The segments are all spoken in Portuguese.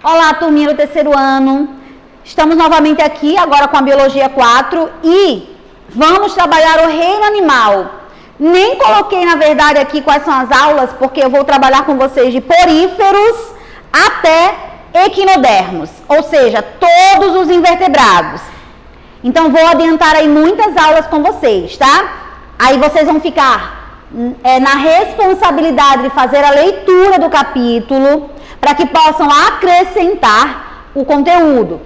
Olá, turminha do terceiro ano. Estamos novamente aqui, agora com a Biologia 4 e vamos trabalhar o reino animal. Nem coloquei, na verdade, aqui quais são as aulas, porque eu vou trabalhar com vocês de poríferos até equinodermos, ou seja, todos os invertebrados. Então, vou adiantar aí muitas aulas com vocês, tá? Aí vocês vão ficar na responsabilidade de fazer a leitura do capítulo, para que possam acrescentar o conteúdo.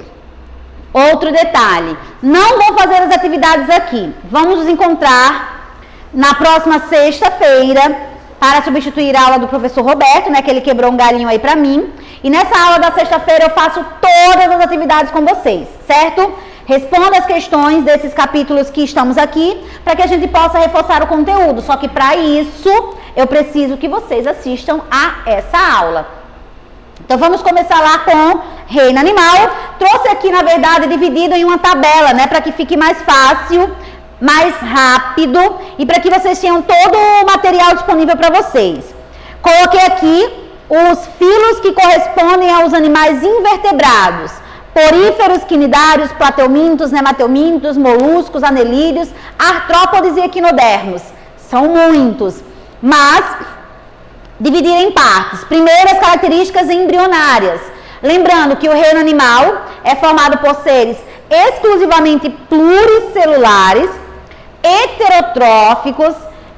Outro detalhe, não vou fazer as atividades aqui. Vamos nos encontrar na próxima sexta-feira para substituir a aula do professor Roberto, né, que ele quebrou um galhinho aí para mim. E nessa aula da sexta-feira eu faço todas as atividades com vocês, certo? Responda as questões desses capítulos que estamos aqui, para que a gente possa reforçar o conteúdo. Só que para isso, eu preciso que vocês assistam a essa aula. Então, vamos começar lá com reino animal. Trouxe aqui, na verdade, dividido em uma tabela, né? Para que fique mais fácil, mais rápido e para que vocês tenham todo o material disponível para vocês. Coloquei aqui os filos que correspondem aos animais invertebrados. Poríferos, quinidários, plateumintos, nemateumintos, moluscos, anelídeos, artrópodes e equinodermos. São muitos, mas dividir em partes. Primeiro, as características embrionárias. Lembrando que o reino animal é formado por seres exclusivamente pluricelulares, heterotróficos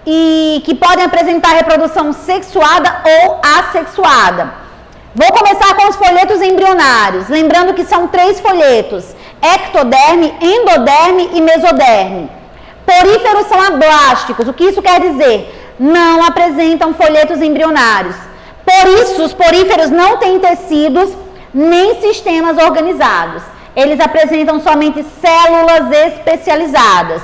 e que podem apresentar reprodução sexuada ou assexuada. Vou começar com os folhetos embrionários. Lembrando que são 3 folhetos: ectoderme, endoderme e mesoderme. Poríferos são ablásticos. O que isso quer dizer? Não apresentam folhetos embrionários. Por isso, os poríferos não têm tecidos nem sistemas organizados. Eles apresentam somente células especializadas.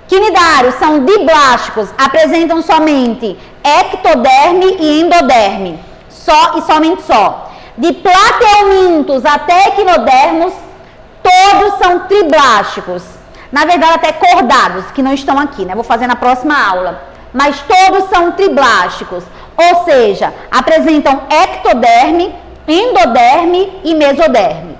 Quinidários são diblásticos, apresentam somente ectoderme e endoderme. Só e somente só. De plateumintos até equinodermos, todos são triblásticos. Na verdade, até cordados, que não estão aqui, né? Vou fazer na próxima aula. Mas todos são triblásticos, ou seja, apresentam ectoderme, endoderme e mesoderme.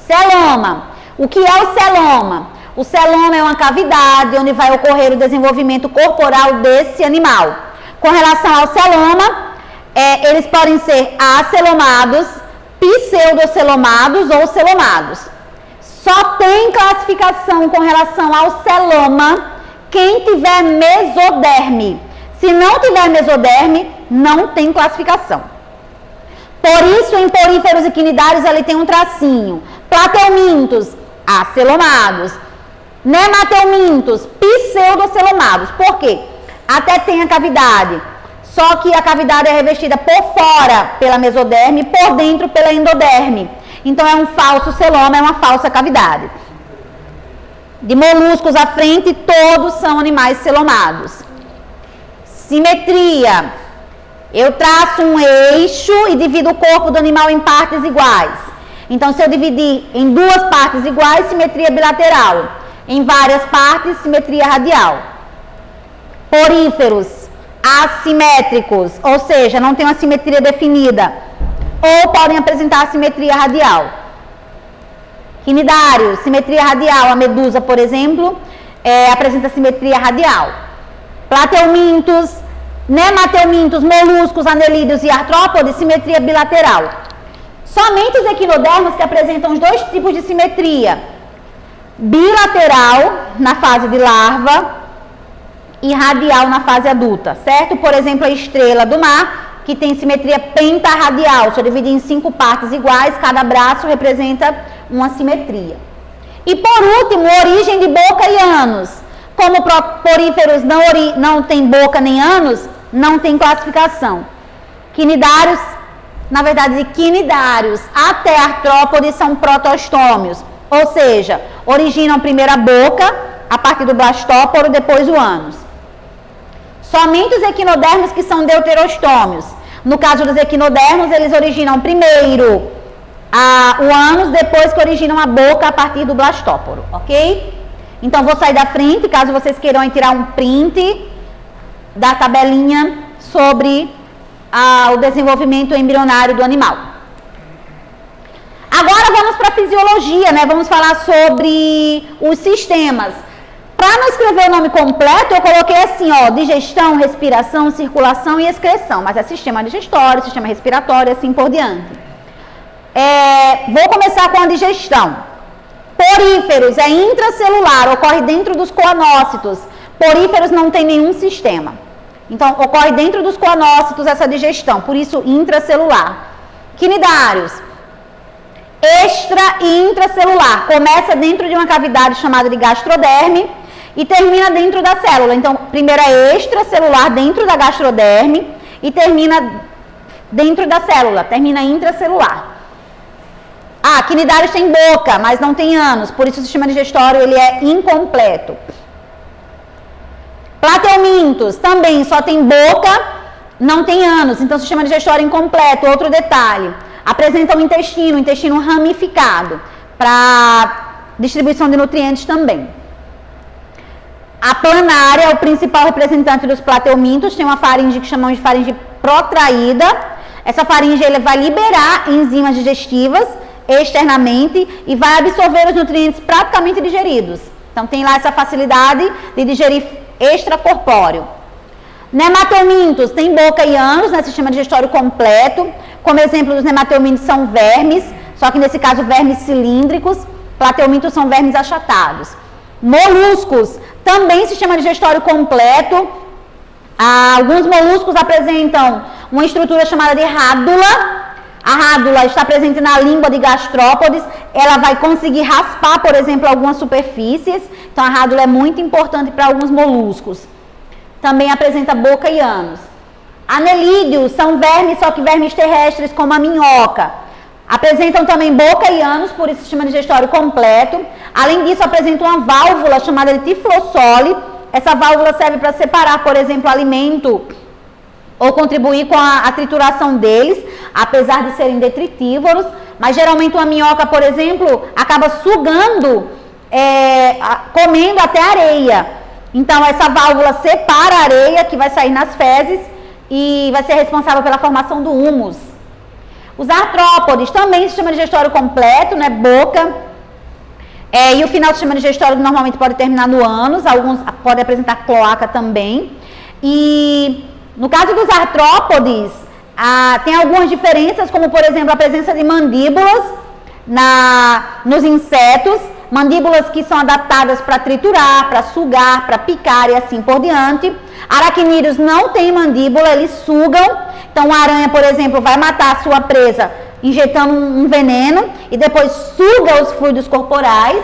Celoma. O que é o celoma? O celoma é uma cavidade onde vai ocorrer o desenvolvimento corporal desse animal. Com relação ao celoma, eles podem ser acelomados, pseudocelomados ou celomados. Só tem classificação com relação ao celoma quem tiver mesoderme. Se não tiver mesoderme, não tem classificação. Por isso, em poríferos e quinidários, ele tem um tracinho. Plateumintos, acelomados. Nemateumintos, pseudocelomados. Por quê? Até tem a cavidade, só que a cavidade é revestida por fora pela mesoderme, por dentro pela endoderme. Então, é um falso celoma, é uma falsa cavidade. De moluscos à frente, todos são animais celomados. Simetria. Eu traço um eixo e divido o corpo do animal em partes iguais. Então, se eu dividir em 2 partes iguais, simetria bilateral. Em várias partes, simetria radial. Poríferos assimétricos, ou seja, não tem uma simetria definida, ou podem apresentar simetria radial. Quinidários, simetria radial. A medusa, por exemplo, apresenta simetria radial. Plateumintos, nemateumintos, moluscos, anelídeos e artrópodes, simetria bilateral. Somente os equinodermos que apresentam os 2 tipos de simetria. Bilateral, na fase de larva, e radial na fase adulta, certo? Por exemplo, a estrela do mar, que tem simetria pentarradial. Se eu dividir em 5 partes iguais, cada braço representa uma simetria. E por último, origem de boca e ânus. Como poríferos não tem boca nem ânus, não tem classificação. Quinidários, na verdade, de quinidários até artrópodes são protostômios, ou seja, originam primeiro a boca, a partir do blastóporo, depois o ânus. Somente os equinodermos que são deuterostômios. No caso dos equinodermos, eles originam primeiro o ânus, depois que originam a boca a partir do blastóporo, ok? Então, vou sair da frente, caso vocês queiram tirar um print da tabelinha sobre o desenvolvimento embrionário do animal. Agora vamos para a fisiologia, né? Vamos falar sobre os sistemas. Para não escrever o nome completo, eu coloquei assim, ó, digestão, respiração, circulação e excreção. Mas é sistema digestório, sistema respiratório e assim por diante. Vou começar com a digestão. Poríferos é intracelular, ocorre dentro dos coanócitos. Poríferos não tem nenhum sistema. Então, ocorre dentro dos coanócitos essa digestão, por isso intracelular. Quinidários, extra e intracelular. Começa dentro de uma cavidade chamada de gastroderme e termina dentro da célula. Então, primeiro é extracelular dentro da gastroderme e termina dentro da célula, termina intracelular. Quinidários tem boca, mas não tem ânus, por isso o sistema digestório ele é incompleto. Plateumintos também só tem boca, não tem ânus, então o sistema digestório é incompleto. Outro detalhe, apresenta o intestino ramificado, para distribuição de nutrientes também. A planária é o principal representante dos plateumintos, tem uma faringe que chamamos de faringe protraída. Essa faringe ele vai liberar enzimas digestivas externamente e vai absorver os nutrientes praticamente digeridos. Então tem lá essa facilidade de digerir extracorpóreo. Nemateumintos tem boca e ânus, né, sistema digestório completo. Como exemplo dos nemateumintos são vermes, só que nesse caso vermes cilíndricos. Plateumintos são vermes achatados. Moluscos, também sistema digestório completo. Alguns moluscos apresentam uma estrutura chamada de rádula. A rádula está presente na língua de gastrópodes, ela vai conseguir raspar, por exemplo, algumas superfícies. Então, a rádula é muito importante para alguns moluscos. Também apresenta boca e ânus. Anelídeos são vermes, só que vermes terrestres, como a minhoca. Apresentam também boca e ânus, por isso sistema digestório completo. Além disso, apresentam uma válvula chamada de tiflossole. Essa válvula serve para separar, por exemplo, alimento ou contribuir com a trituração deles, apesar de serem detritívoros, mas geralmente uma minhoca, por exemplo, acaba sugando, comendo até areia. Então, essa válvula separa a areia que vai sair nas fezes e vai ser responsável pela formação do húmus. Os artrópodes, também sistema digestório completo, né, boca, e o final do sistema digestório normalmente pode terminar no ânus, alguns podem apresentar cloaca também. E no caso dos artrópodes, tem algumas diferenças, como por exemplo a presença de mandíbulas nos insetos, mandíbulas que são adaptadas para triturar, para sugar, para picar e assim por diante. Aracnídeos não têm mandíbula, eles sugam. Então a aranha, por exemplo, vai matar a sua presa injetando um veneno e depois suga os fluidos corporais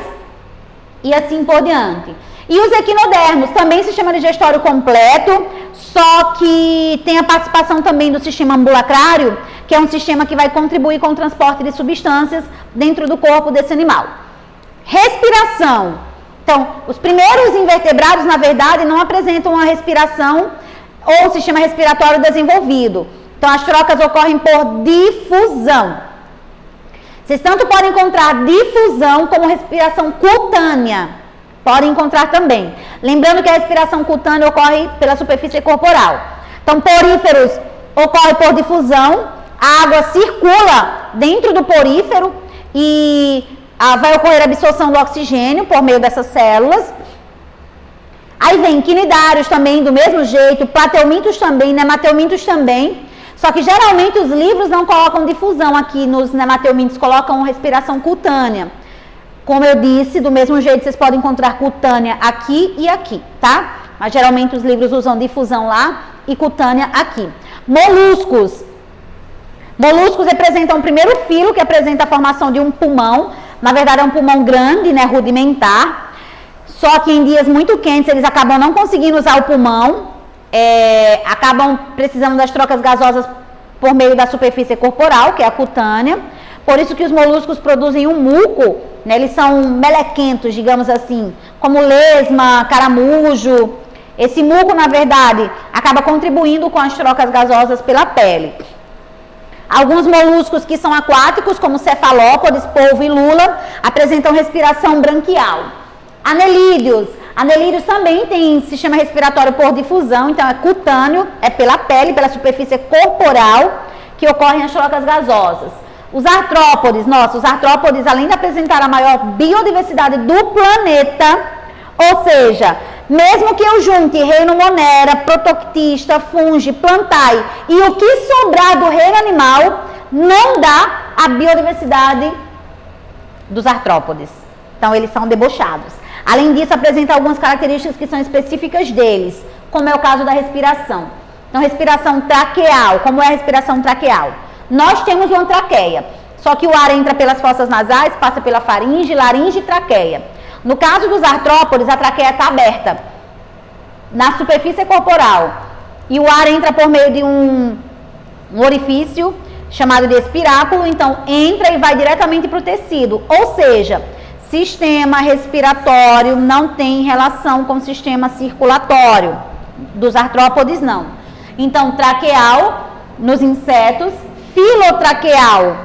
e assim por diante. E os equinodermos, também sistema digestório completo, só que tem a participação também do sistema ambulacrário, que é um sistema que vai contribuir com o transporte de substâncias dentro do corpo desse animal. Respiração. Então, os primeiros invertebrados, na verdade, não apresentam uma respiração ou um sistema respiratório desenvolvido. Então, as trocas ocorrem por difusão. Vocês tanto podem encontrar difusão como respiração cutânea. Podem encontrar também. Lembrando que a respiração cutânea ocorre pela superfície corporal. Então, poríferos ocorre por difusão. A água circula dentro do porífero e vai ocorrer a absorção do oxigênio por meio dessas células. Aí vem quinidários também, do mesmo jeito, plateumintos também, nemateumintos também. Só que geralmente os livros não colocam difusão aqui nos nemateumintos, colocam respiração cutânea. Como eu disse, do mesmo jeito vocês podem encontrar cutânea aqui e aqui, tá? Mas geralmente os livros usam difusão lá e cutânea aqui. Moluscos. Moluscos representam o primeiro filo, que apresenta a formação de um pulmão. Na verdade é um pulmão grande, né, rudimentar. Só que em dias muito quentes eles acabam não conseguindo usar o pulmão. Acabam precisando das trocas gasosas por meio da superfície corporal, que é a cutânea. Por isso que os moluscos produzem um muco, né? Eles são melequentos, digamos assim, como lesma, caramujo. Esse muco, na verdade, acaba contribuindo com as trocas gasosas pela pele. Alguns moluscos que são aquáticos, como cefalópodes, polvo e lula, apresentam respiração branquial. Anelídeos. Anelídeos também têm sistema respiratório por difusão, então é cutâneo, é pela pele, pela superfície corporal, que ocorrem as trocas gasosas. Os artrópodes, os artrópodes, além de apresentar a maior biodiversidade do planeta, ou seja, mesmo que eu junte reino monera, protoctista, fungi, plantae e o que sobrar do reino animal, não dá a biodiversidade dos artrópodes. Então, eles são debochados. Além disso, apresenta algumas características que são específicas deles, como é o caso da respiração. Então, respiração traqueal. Como é a respiração traqueal? Nós temos uma traqueia, só que o ar entra pelas fossas nasais, passa pela faringe, laringe e traqueia. No caso dos artrópodes, a traqueia está aberta na superfície corporal e o ar entra por meio de um orifício chamado de espiráculo, então entra e vai diretamente para o tecido, ou seja, sistema respiratório não tem relação com o sistema circulatório, dos artrópodes não. Então, traqueal nos insetos, filotraqueal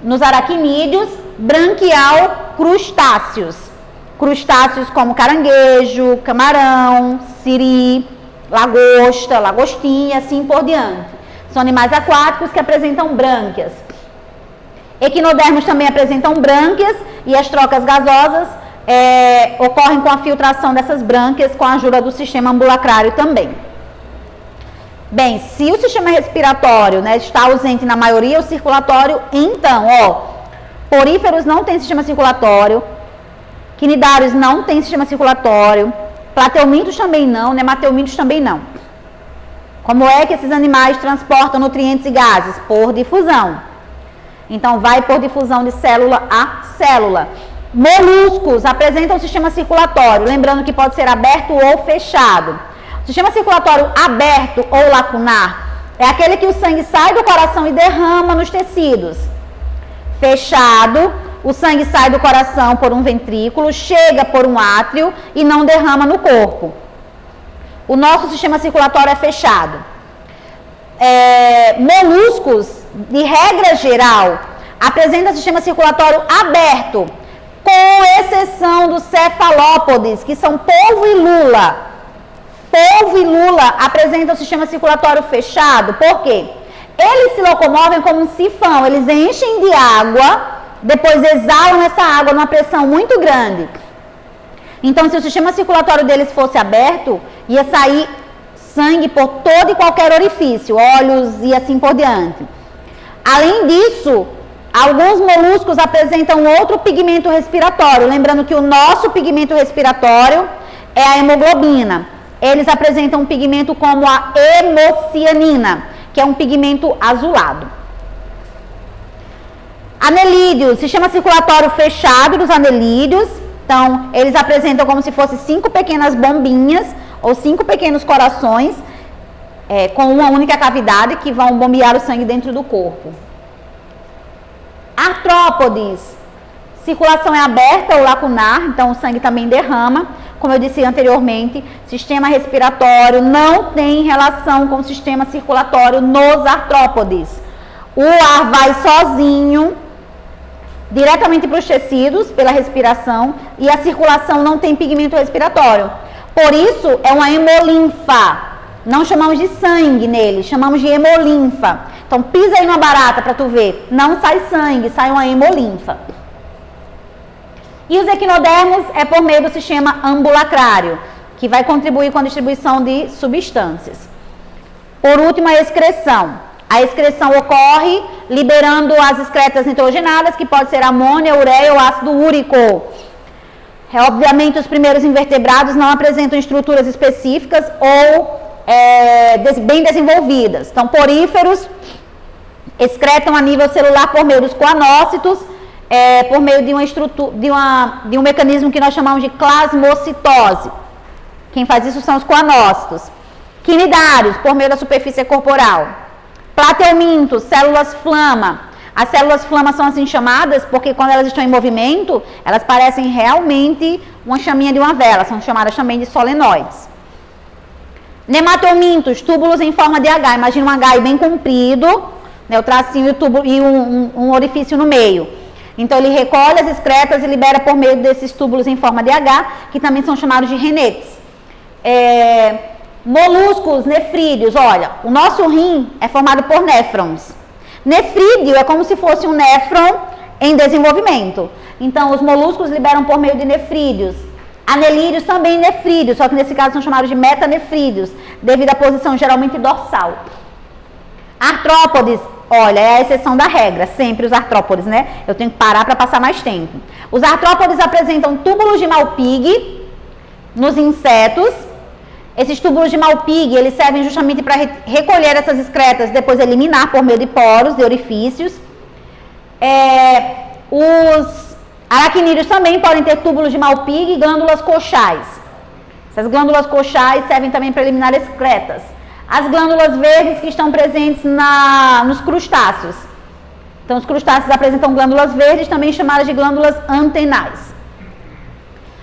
nos aracnídeos, branquial, crustáceos. Crustáceos como caranguejo, camarão, siri, lagosta, lagostinha, assim por diante. São animais aquáticos que apresentam brânquias. Equinodermos também apresentam brânquias e as trocas gasosas ocorrem com a filtração dessas brânquias com a ajuda do sistema ambulacrário também. Bem, se o sistema respiratório, está ausente na maioria, o circulatório, então, poríferos não tem sistema circulatório, quinidários não tem sistema circulatório, plateumintos também não, nemateumintos também não. Como é que esses animais transportam nutrientes e gases? Por difusão. Então, vai por difusão de célula a célula. Moluscos apresentam sistema circulatório, lembrando que pode ser aberto ou fechado. O sistema circulatório aberto ou lacunar é aquele que o sangue sai do coração e derrama nos tecidos. Fechado, o sangue sai do coração por um ventrículo, chega por um átrio e não derrama no corpo. O nosso sistema circulatório é fechado. Moluscos, de regra geral, apresentam sistema circulatório aberto, com exceção dos cefalópodes, que são polvo e lula. Polvo e lula apresentam o sistema circulatório fechado, por quê? Eles se locomovem como um sifão, eles enchem de água, depois exalam essa água numa pressão muito grande. Então, se o sistema circulatório deles fosse aberto, ia sair sangue por todo e qualquer orifício, olhos e assim por diante. Além disso, alguns moluscos apresentam outro pigmento respiratório, lembrando que o nosso pigmento respiratório é a hemoglobina. Eles apresentam um pigmento como a hemocianina, que é um pigmento azulado. Anelídeos, sistema circulatório fechado dos anelídeos. Então, eles apresentam como se fossem 5 pequenas bombinhas ou 5 pequenos corações com uma única cavidade que vão bombear o sangue dentro do corpo. Artrópodes, circulação é aberta ou lacunar, então o sangue também derrama. Como eu disse anteriormente, sistema respiratório não tem relação com o sistema circulatório nos artrópodes. O ar vai sozinho, diretamente para os tecidos, pela respiração, e a circulação não tem pigmento respiratório. Por isso, é uma hemolinfa. Não chamamos de sangue nele, chamamos de hemolinfa. Então, pisa aí numa barata para tu ver. Não sai sangue, sai uma hemolinfa. E os equinodermos é por meio do sistema ambulacrário, que vai contribuir com a distribuição de substâncias. Por último, a excreção. A excreção ocorre liberando as excretas nitrogenadas, que pode ser amônia, ureia ou ácido úrico. Obviamente, os primeiros invertebrados não apresentam estruturas específicas ou bem desenvolvidas. Então, poríferos excretam a nível celular por meio dos coanócitos, por meio de uma estrutura, de um mecanismo que nós chamamos de plasmocitose. Quem faz isso são os coanócitos. Quinidários, por meio da superfície corporal. Plateumintos, células flama. As células flama são assim chamadas porque quando elas estão em movimento, elas parecem realmente uma chaminha de uma vela, são chamadas também de solenoides. Nemateumintos, túbulos em forma de H. Imagina um H bem comprido, o tracinho e um orifício no meio. Então, ele recolhe as excretas e libera por meio desses túbulos em forma de H, que também são chamados de renetes. Moluscos nefrídeos, olha, o nosso rim é formado por néfrons. Nefrídeo é como se fosse um néfron em desenvolvimento. Então, os moluscos liberam por meio de nefrídeos. Anelídeos também nefrídeos, só que nesse caso são chamados de metanefrídeos, devido à posição geralmente dorsal. Artrópodes, olha, é a exceção da regra, sempre os artrópodes, né? Eu tenho que parar para passar mais tempo. Os artrópodes apresentam túbulos de Malpighi nos insetos. Esses túbulos de Malpighi, eles servem justamente para recolher essas excretas, depois eliminar por meio de poros, de orifícios. Os aracnídeos também podem ter túbulos de Malpighi e glândulas coxais. Essas glândulas coxais servem também para eliminar excretas. As glândulas verdes que estão presentes nos crustáceos. Então, os crustáceos apresentam glândulas verdes, também chamadas de glândulas antenais.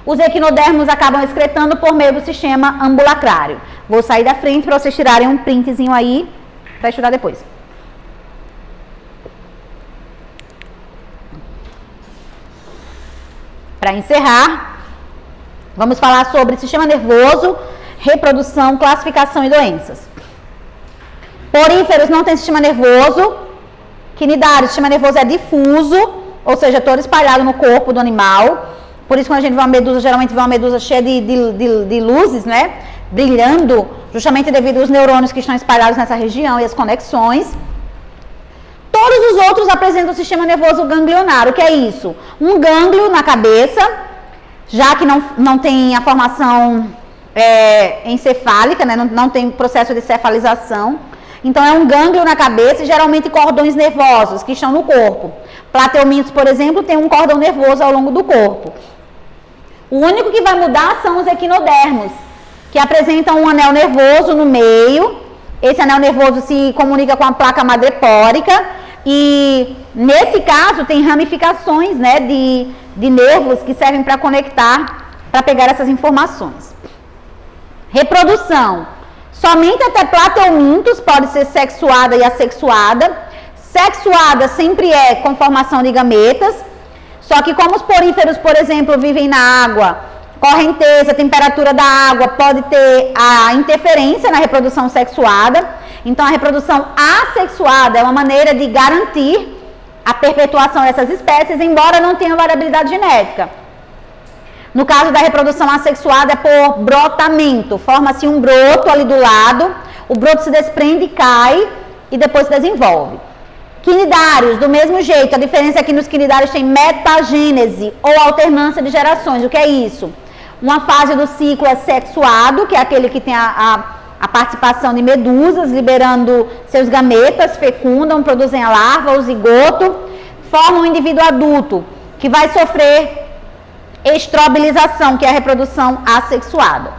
Os equinodermos acabam excretando por meio do sistema ambulacrário. Vou sair da frente para vocês tirarem um printzinho aí para estudar depois. Para encerrar, vamos falar sobre sistema nervoso, reprodução, classificação e doenças. Poríferos não têm sistema nervoso. Quinidários, o sistema nervoso é difuso, ou seja, todo espalhado no corpo do animal. Por isso, quando a gente vê uma medusa, geralmente vê uma medusa cheia de luzes, né? Brilhando, justamente devido aos neurônios que estão espalhados nessa região e as conexões. Todos os outros apresentam o sistema nervoso ganglionar. O que é isso? Um gânglio na cabeça, já que não tem a formação encefálica, né? Não tem processo de cefalização. Então, é um gânglio na cabeça e geralmente cordões nervosos que estão no corpo. Plateumintos, por exemplo, tem um cordão nervoso ao longo do corpo. O único que vai mudar são os equinodermos, que apresentam um anel nervoso no meio. Esse anel nervoso se comunica com a placa madrepórica e, nesse caso, tem ramificações, né, de nervos que servem para conectar, para pegar essas informações. Reprodução. Somente até plateumintos pode ser sexuada e assexuada. Sexuada sempre é com formação de gametas, só que como os poríferos, por exemplo, vivem na água, correnteza, temperatura da água pode ter a interferência na reprodução sexuada. Então, a reprodução assexuada é uma maneira de garantir a perpetuação dessas espécies, embora não tenha variabilidade genética. No caso da reprodução assexuada é por brotamento, forma-se um broto ali do lado, o broto se desprende e cai e depois se desenvolve. Quinidários, do mesmo jeito, a diferença é que nos quinidários tem metagênese ou alternância de gerações. O que é isso? Uma fase do ciclo é sexuado, que é aquele que tem a participação de medusas, liberando seus gametas, fecundam, produzem a larva, o zigoto, formam um indivíduo adulto, que vai sofrer estrobilização, que é a reprodução assexuada.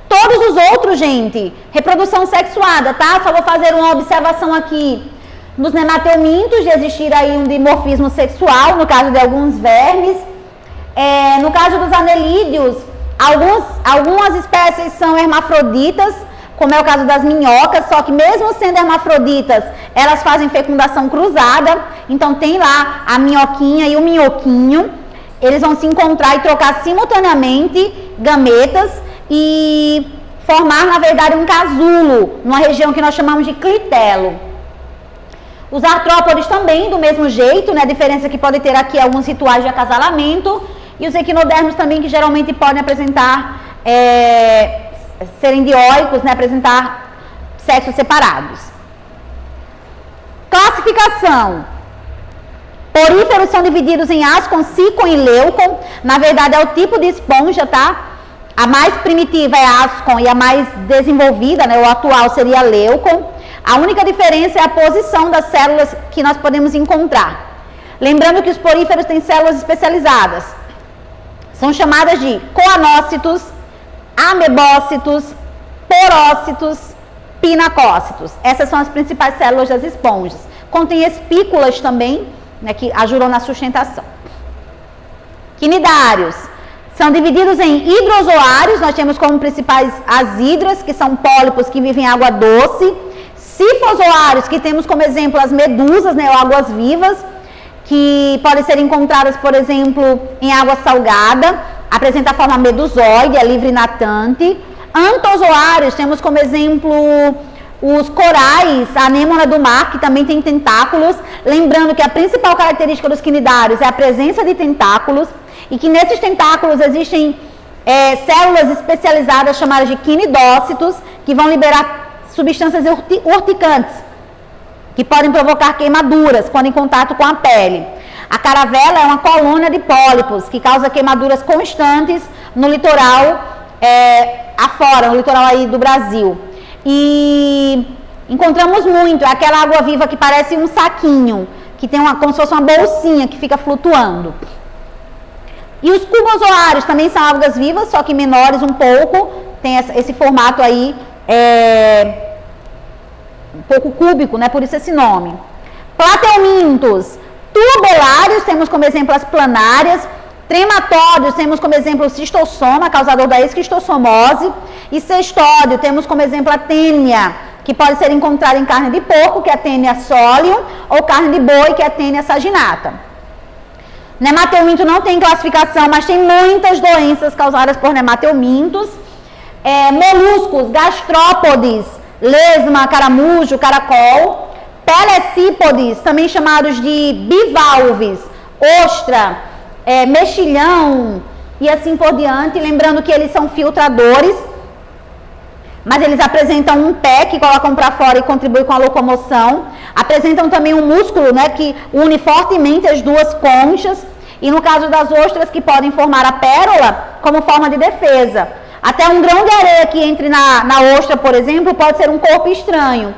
Todos os outros, gente, reprodução sexuada, tá? Só vou fazer uma observação aqui. Nos nemateumintos, de existir aí um dimorfismo sexual, no caso de alguns vermes. No caso dos anelídeos, algumas espécies são hermafroditas, como é o caso das minhocas, só que mesmo sendo hermafroditas, elas fazem fecundação cruzada. Então, tem lá a minhoquinha e o minhoquinho. Eles vão se encontrar e trocar simultaneamente gametas e formar, na verdade, um casulo, numa região que nós chamamos de clitelo. Os artrópodes também, do mesmo jeito, né? A diferença é que pode ter aqui alguns rituais de acasalamento. E os equinodermos também, que geralmente podem apresentar, serem dioicos, né? Apresentar sexos separados. Classificação. Poríferos são divididos em ascon, sícon e leucon. Na verdade, é o tipo de esponja, tá? A mais primitiva é a ascon e a mais desenvolvida, né? O atual seria a leucon. A única diferença é a posição das células que nós podemos encontrar. Lembrando que os poríferos têm células especializadas. São chamadas de coanócitos, amebócitos, porócitos, pinacócitos. Essas são as principais células das esponjas. Contém espículas também, né, que ajudam na sustentação. Quinidários. São divididos em hidrozoários. Nós temos como principais as hidras, que são pólipos que vivem em água doce. Cifozoários, que temos como exemplo as medusas, né, ou águas vivas, que podem ser encontradas, por exemplo, em água salgada, apresenta a forma medusoide, é livre natante. Antozoários, temos como exemplo os corais, a anêmona do mar, que também tem tentáculos, lembrando que a principal característica dos quinidários é a presença de tentáculos, e que nesses tentáculos existem células especializadas chamadas de quinidócitos, que vão liberar substâncias urticantes, que podem provocar queimaduras quando em contato com a pele. A caravela é uma colônia de pólipos, que causa queimaduras constantes no litoral afora, no litoral aí do Brasil. E encontramos muito, é aquela água-viva que parece um saquinho, que tem como se fosse uma bolsinha que fica flutuando. E os cubozoários também são algas vivas, só que menores um pouco, tem esse formato aí, um pouco cúbico, né? Por isso esse nome. Plateumintos tubulários, temos como exemplo as planárias. Trematódios, temos como exemplo o cistossoma, causador da esquistossomose. E cestódio, temos como exemplo a tênia, que pode ser encontrada em carne de porco, que é a tênia solium, ou carne de boi, que é a tênia saginata. Nemateuminto não tem classificação, mas tem muitas doenças causadas por nemateumintos. Moluscos, gastrópodes, lesma, caramujo, caracol. Pelecípodes, também chamados de bivalves, ostra, mexilhão e assim por diante. Lembrando que eles são filtradores, mas eles apresentam um pé que colocam para fora e contribui com a locomoção. Apresentam também um músculo, né, que une fortemente as duas conchas. E no caso das ostras, que podem formar a pérola como forma de defesa. Até um grão de areia que entre na ostra, por exemplo, pode ser um corpo estranho.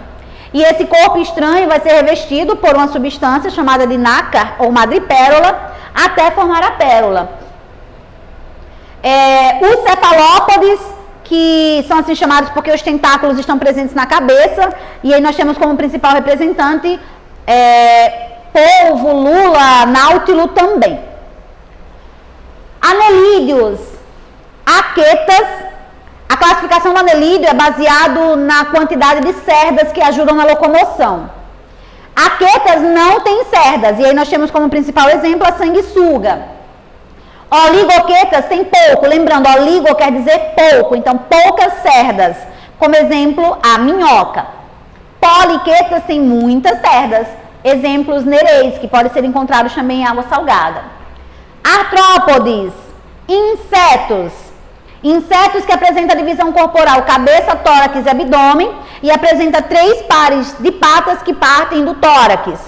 E esse corpo estranho vai ser revestido por uma substância chamada de nácar ou madrepérola, até formar a pérola. Os cefalópodes, que são assim chamados porque os tentáculos estão presentes na cabeça, e aí nós temos como principal representante polvo, lula, náutilo também. Anelídeos, aquetas. A classificação do anelídeo é baseado na quantidade de cerdas que ajudam na locomoção. Aquetas não têm cerdas, e aí nós temos como principal exemplo a sanguessuga. Oligoquetas tem pouco, lembrando, oligo quer dizer pouco, então poucas cerdas. Como exemplo, a minhoca. Poliquetas tem muitas cerdas, exemplos nereis, que podem ser encontrados também em água salgada. Artrópodes, insetos. Insetos que apresentam a divisão corporal cabeça, tórax e abdômen, e apresenta 3 pares de patas que partem do tórax.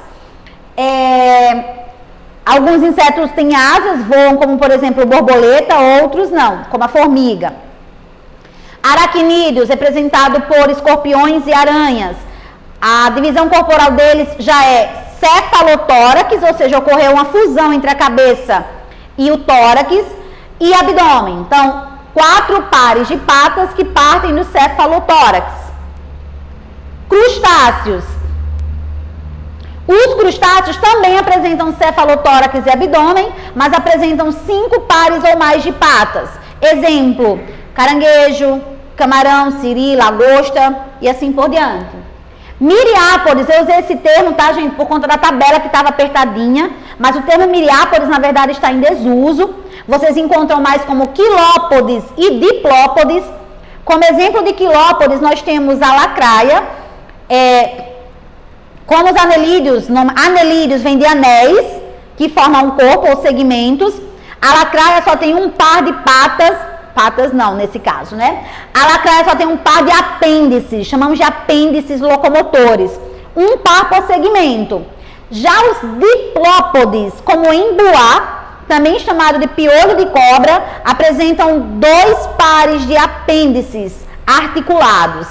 Alguns insetos têm asas, voam, como por exemplo borboleta, outros não, como a formiga. Aracnídeos, representado por escorpiões e aranhas. A divisão corporal deles já é cefalotórax, ou seja, ocorreu uma fusão entre a cabeça e o tórax, e abdômen. Então, 4 pares de patas que partem do cefalotórax. Crustáceos. Os crustáceos também apresentam cefalotórax e abdômen, mas apresentam 5 pares ou mais de patas. Exemplo, caranguejo, camarão, siri, lagosta e assim por diante. Miriápodes, eu usei esse termo, tá, gente, por conta da tabela que estava apertadinha, mas o termo miriápodes, na verdade, está em desuso. Vocês encontram mais como quilópodes e diplópodes. Como exemplo de quilópodes, nós temos a lacraia. Como os anelídeos, anelídeos vem de anéis, que formam um corpo ou segmentos. A lacraia só tem um par de patas não, nesse caso, né? A lacraia só tem um par de apêndices, chamamos de apêndices locomotores. Um par por segmento. Já os diplópodes, como o embuá, também chamado de piolho de cobra, apresentam 2 pares de apêndices articulados.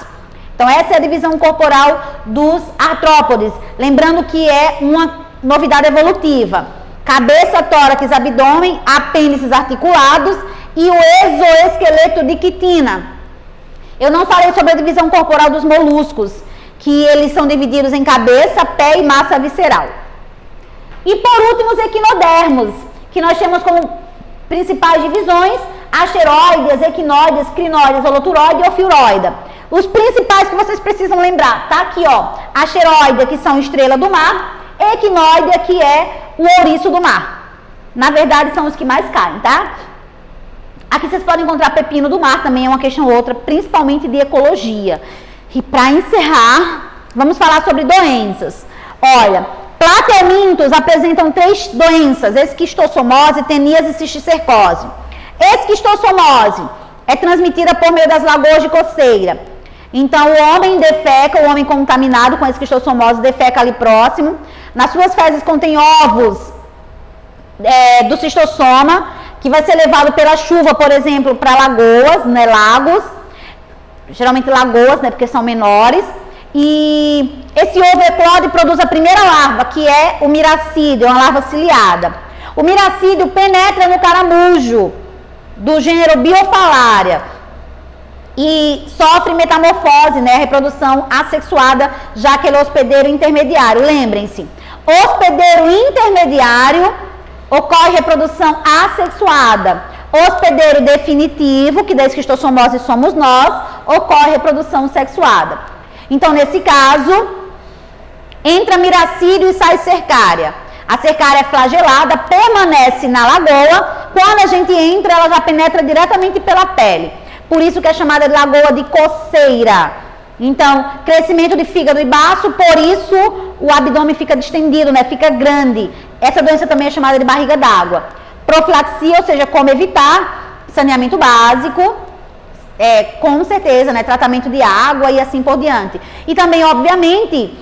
Então, essa é a divisão corporal dos artrópodes. Lembrando que é uma novidade evolutiva. Cabeça, tórax, abdômen, apêndices articulados e o exoesqueleto de quitina. Eu não falei sobre a divisão corporal dos moluscos, que eles são divididos em cabeça, pé e massa visceral. E por último, os equinodermos, que nós temos como principais divisões asteroides, equinoides, crinoides, holoturoide e ofiuroida. Os principais que vocês precisam lembrar, tá aqui, ó, asteroide, que são estrela do mar, equinoide, que é o ouriço do mar. Na verdade, são os que mais caem, tá? Aqui vocês podem encontrar pepino do mar, também é uma questão ou outra, principalmente de ecologia. E para encerrar, vamos falar sobre doenças. Olha, plateumintos apresentam 3 doenças: esquistossomose, teníase e cisticercose. Esquistossomose é transmitida por meio das lagoas de coceira. Então, o homem defeca, o homem contaminado com esquistossomose defeca ali próximo. Nas suas fezes contém ovos do cistossoma, que vai ser levado pela chuva, por exemplo, para lagoas, né, lagos. Geralmente lagoas, né, porque são menores. E esse ovo eclode e produz a primeira larva, que é o miracídio, uma larva ciliada. O miracídio penetra no caramujo do gênero Biophalária e sofre metamorfose, né, reprodução assexuada, já que ele é hospedeiro intermediário. Lembrem-se, hospedeiro intermediário ocorre reprodução assexuada. Hospedeiro definitivo, que da esquistossomose somos nós, ocorre reprodução sexuada. Então, nesse caso, entra miracídio e sai cercária. A cercária é flagelada, permanece na lagoa. Quando a gente entra, ela já penetra diretamente pela pele. Por isso que é chamada de lagoa de coceira. Então, crescimento de fígado e baço, por isso o abdômen fica distendido, né? Fica grande. Essa doença também é chamada de barriga d'água. Profilaxia, ou seja, como evitar, saneamento básico, com certeza, né? Tratamento de água e assim por diante. E também, obviamente,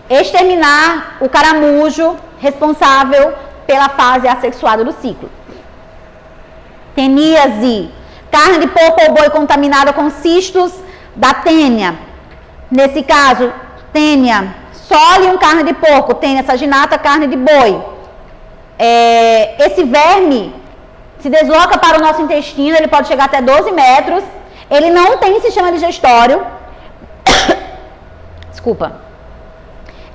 exterminar o caramujo responsável pela fase assexuada do ciclo. Teníase, carne de porco ou boi contaminada com cistos da tênia. Nesse caso, tênia solium, carne de porco, tênia saginata, carne de boi. Esse verme se desloca para o nosso intestino, ele pode chegar até 12 metros. Ele não tem sistema digestório. Desculpa.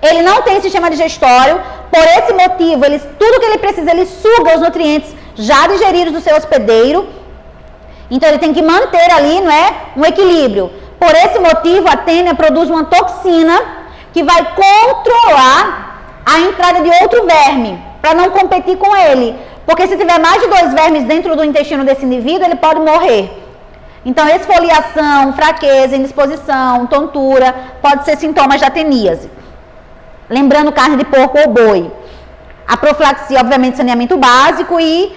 Ele não tem sistema digestório, por esse motivo, tudo que ele precisa, ele suga os nutrientes já digeridos do seu hospedeiro. Então, ele tem que manter ali, não é, um equilíbrio. Por esse motivo, a tênia produz uma toxina que vai controlar a entrada de outro verme, para não competir com ele. Porque se tiver mais de 2 vermes dentro do intestino desse indivíduo, ele pode morrer. Então, esfoliação, fraqueza, indisposição, tontura, pode ser sintomas da teníase. Lembrando, carne de porco ou boi. A profilaxia, obviamente, saneamento básico e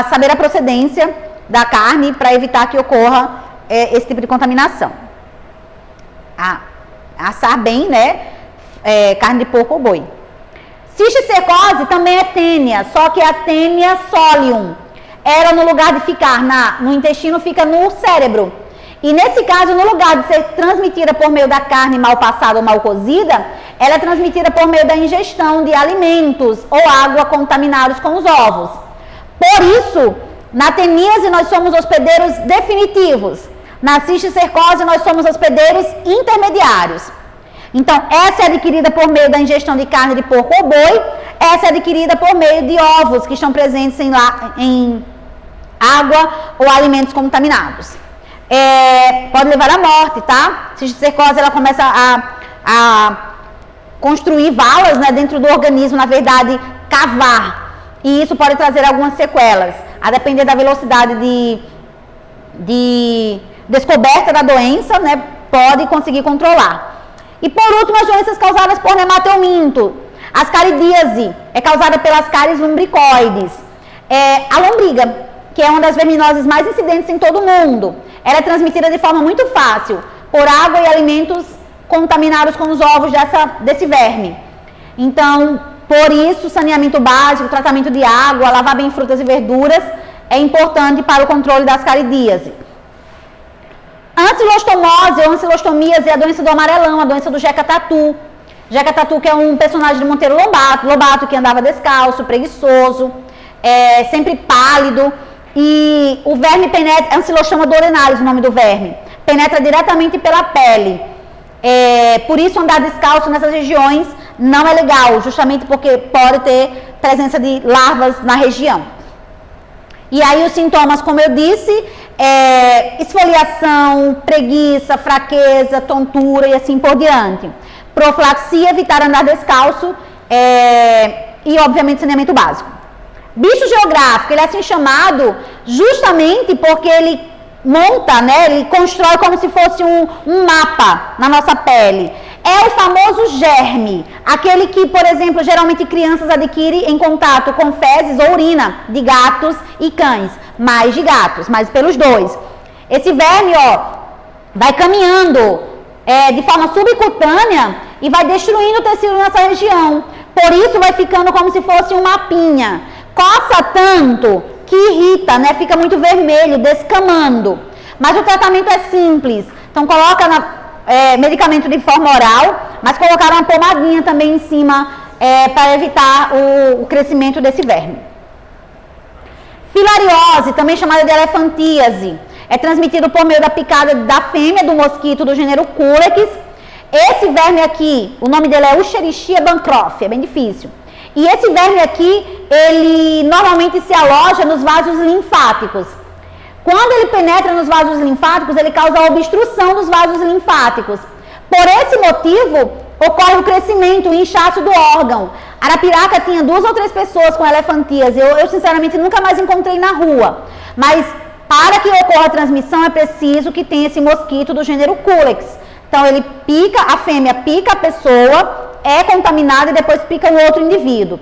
saber a procedência da carne para evitar que ocorra esse tipo de contaminação. Assar bem, né? Carne de porco ou boi. Cisticercose também é tênia, só que é a tênia solium. Ela, no lugar de ficar no intestino, fica no cérebro. E nesse caso, no lugar de ser transmitida por meio da carne mal passada ou mal cozida, ela é transmitida por meio da ingestão de alimentos ou água contaminados com os ovos. Por isso, na teníase nós somos hospedeiros definitivos. Na cisticercose nós somos hospedeiros intermediários. Então, essa é adquirida por meio da ingestão de carne de porco ou boi, essa é adquirida por meio de ovos que estão presentes em água ou alimentos contaminados. Pode levar à morte, tá? Cisticercose, ela começa a construir valas, né, dentro do organismo, na verdade, cavar. E isso pode trazer algumas sequelas, a depender da velocidade de descoberta da doença, né, pode conseguir controlar. E por último, as doenças causadas por nemateuminto. Ascaridíase é causada pelas cáries lumbricoides. A lombriga, que é uma das verminoses mais incidentes em todo o mundo, ela é transmitida de forma muito fácil por água e alimentos contaminados com os ovos desse verme. Então, por isso, saneamento básico, tratamento de água, lavar bem frutas e verduras é importante para o controle da ascaridíase. Ancilostomose ou ancilostomíase é a doença do amarelão, a doença do Jeca Tatu. Jeca Tatu, que é um personagem de Monteiro Lobato, que andava descalço, preguiçoso, sempre pálido. E o verme penetra, Ancilostoma dolorenalis, o nome do verme, penetra diretamente pela pele. Por isso, andar descalço nessas regiões não é legal, justamente porque pode ter presença de larvas na região. E aí os sintomas, como eu disse, esfoliação, preguiça, fraqueza, tontura e assim por diante. Profilaxia, evitar andar descalço e, obviamente, saneamento básico. Bicho geográfico, ele é assim chamado justamente porque ele monta, né? Ele constrói como se fosse um mapa na nossa pele. É o famoso germe, aquele que, por exemplo, geralmente crianças adquirem em contato com fezes ou urina de gatos e cães, mais de gatos, mas pelos dois. Esse verme, ó, vai caminhando de forma subcutânea e vai destruindo o tecido nessa região. Por isso vai ficando como se fosse um mapinha. Coça tanto que irrita, né? Fica muito vermelho, descamando. Mas o tratamento é simples. Então coloca medicamento de forma oral, mas colocaram uma pomadinha também em cima para evitar o crescimento desse verme. Filariose, também chamada de elefantíase, é transmitido por meio da picada da fêmea do mosquito do gênero Culex. Esse verme aqui, o nome dele é Escherichia bancroft, é bem difícil. E esse verme aqui, ele normalmente se aloja nos vasos linfáticos. Quando ele penetra nos vasos linfáticos, ele causa obstrução dos vasos linfáticos. Por esse motivo, ocorre o crescimento, o inchaço do órgão. Arapiraca tinha 2 ou 3 pessoas com elefantíase. Eu sinceramente nunca mais encontrei na rua. Mas para que ocorra a transmissão é preciso que tenha esse mosquito do gênero Culex. Então ele pica, a fêmea pica a pessoa, é contaminada e depois pica um outro indivíduo.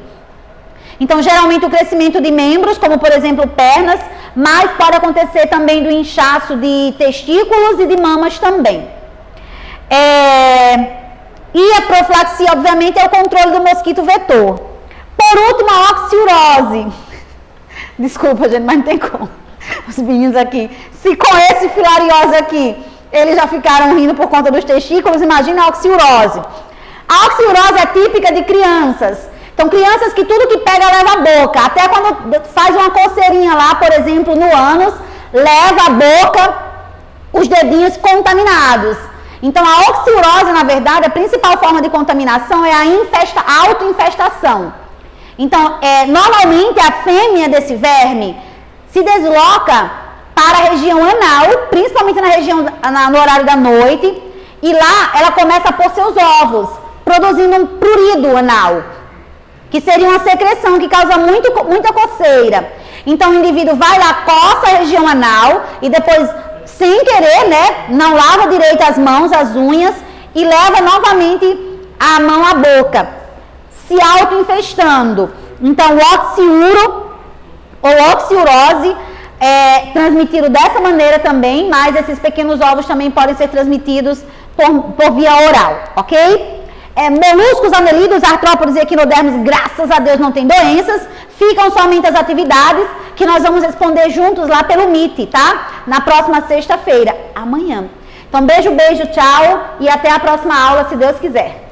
Então geralmente o crescimento de membros, como por exemplo pernas, mas pode acontecer também do inchaço de testículos e de mamas também. E a profilaxia, obviamente, é o controle do mosquito vetor. Por último, a oxiurose. Desculpa, gente, mas não tem como. Os meninos aqui, se com esse filariose aqui, eles já ficaram rindo por conta dos testículos, imagina a oxiurose. A oxiurose é típica de crianças. Então, crianças que tudo que pega leva a boca. Até quando faz uma coceirinha lá, por exemplo, no ânus, leva a boca os dedinhos contaminados. Então, a oxiurose, na verdade, a principal forma de contaminação é a autoinfestação. Então, normalmente a fêmea desse verme se desloca para a região anal, principalmente na região no horário da noite, e lá ela começa a pôr seus ovos, produzindo um prurido anal, que seria uma secreção que causa muita coceira. Então o indivíduo vai lá, coça a região anal e depois, sem querer, né, não lava direito as mãos, as unhas e leva novamente a mão à boca, se auto-infestando. Então o oxiuro ou oxiurose é transmitido dessa maneira também, mas esses pequenos ovos também podem ser transmitidos por via oral, ok? Moluscos, anelídeos, artrópodes e equinodermos, graças a Deus não tem doenças, ficam somente as atividades que nós vamos responder juntos lá pelo Meet, tá? Na próxima sexta-feira, amanhã. Então beijo, tchau e até a próxima aula, se Deus quiser.